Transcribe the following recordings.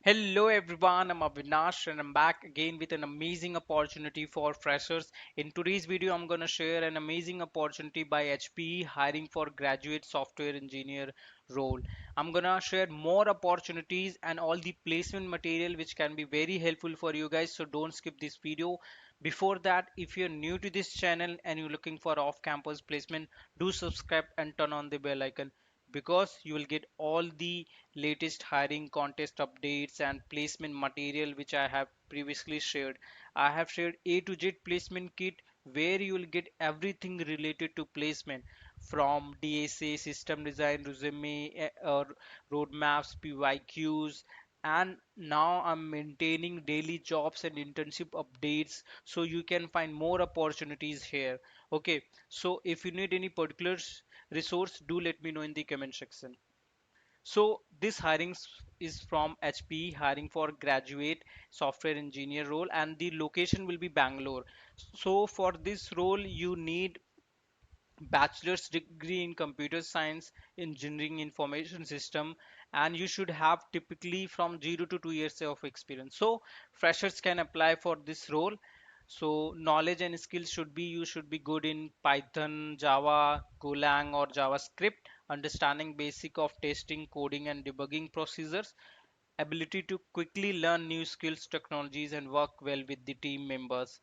Hello everyone, I'm Avinash and I'm back again with an amazing opportunity for freshers. In today's video, I'm going to share an amazing opportunity by HPE hiring for graduate software engineer role. I'm going to share more opportunities and all the placement material which can be very helpful for you guys. So don't skip this video. Before that, if you're new to this channel and you're looking for off-campus placement, do subscribe and turn on the bell icon because you will get all the latest hiring contest updates and placement material which I have previously shared. I have shared A to Z placement kit where you will get everything related to placement from DSA, system design, resume, or roadmaps, PYQs, and now I'm maintaining daily jobs and internship updates so you can find more opportunities here. Okay, so if you need any particular resource, do let me know in the comment section. So this is from HP hiring for graduate software engineer role and the location will be Bangalore. So for this role you need bachelor's degree in computer science, engineering, information system, and you should have typically from 0 to 2 years of experience. So freshers can apply for this role. So knowledge and skills should be you should be good in Python, Java, Golang or JavaScript, understanding basic of testing, coding and debugging procedures, ability to quickly learn new skills, technologies and work well with the team members.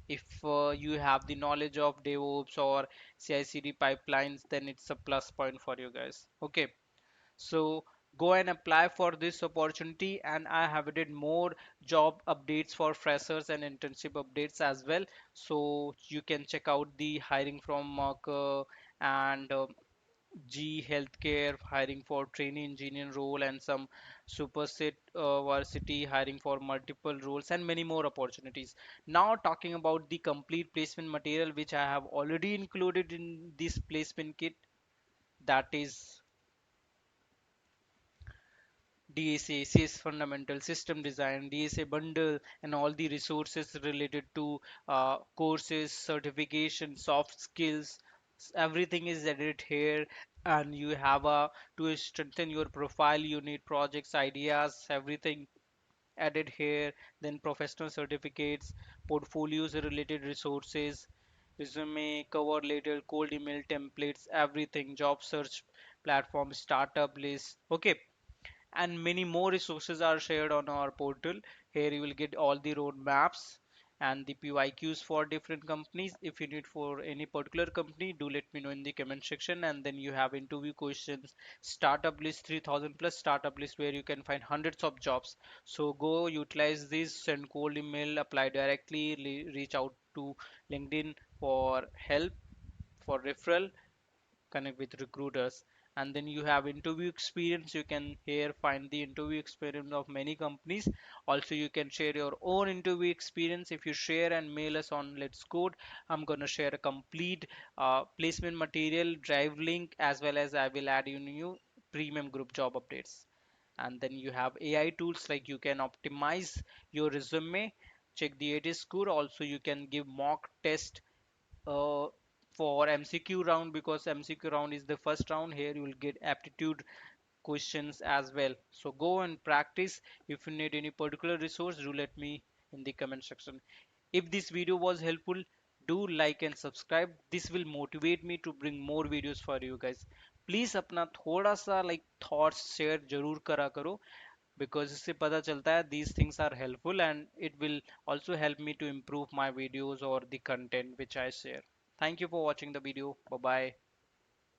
If you have the knowledge of DevOps or CI/CD pipelines, then it's a plus point for you guys. Okay, so go and apply for this opportunity, and I have added more job updates for freshers and internship updates as well. So you can check out the hiring from Merck and G Healthcare hiring for trainee engineer role and some superset varsity hiring for multiple roles and many more opportunities. Now talking about the complete placement material which I have already included in this placement kit, that is DSA, CS Fundamental, System Design, DSA Bundle, and all the resources related to courses, certification, soft skills. Everything is added here, and you have a to strengthen your profile. You need projects, ideas, everything added here. Then professional certificates, portfolios, related resources, resume, cover letter, cold email templates, everything. Job search platform, startup list. Okay, and many more resources are shared on our portal. Here you will get all the roadmaps and the PYQs for different companies. If you need for any particular company, do let me know in the comment section. And then you have interview questions, startup list, 3000 plus startup list where you can find hundreds of jobs. So go utilize this, send cold email, apply directly, reach out to LinkedIn for help, for referral, connect with recruiters. And then you have interview experience. You can here find the interview experience of many companies. Also you can share your own interview experience. If you share and mail us on Let's Code, I'm going to share a complete placement material drive link, as well as I will add you new premium group job updates. And then you have AI tools like you can optimize your resume, check the AT score. Also you can give mock test uh, for MCQ round, because MCQ round is the first round. Here you will get aptitude questions as well. So go and practice. If you need any particular resource, do let me in the comment section. If this video was helpful, do like and subscribe. This will motivate me to bring more videos for you guys. Please अपना थोड़ा सा like thoughts share जरूर करा करो, because इससे पता चलता है these things are helpful and it will also help me to improve my videos or the content which I share. Thank you for watching the video. Bye bye.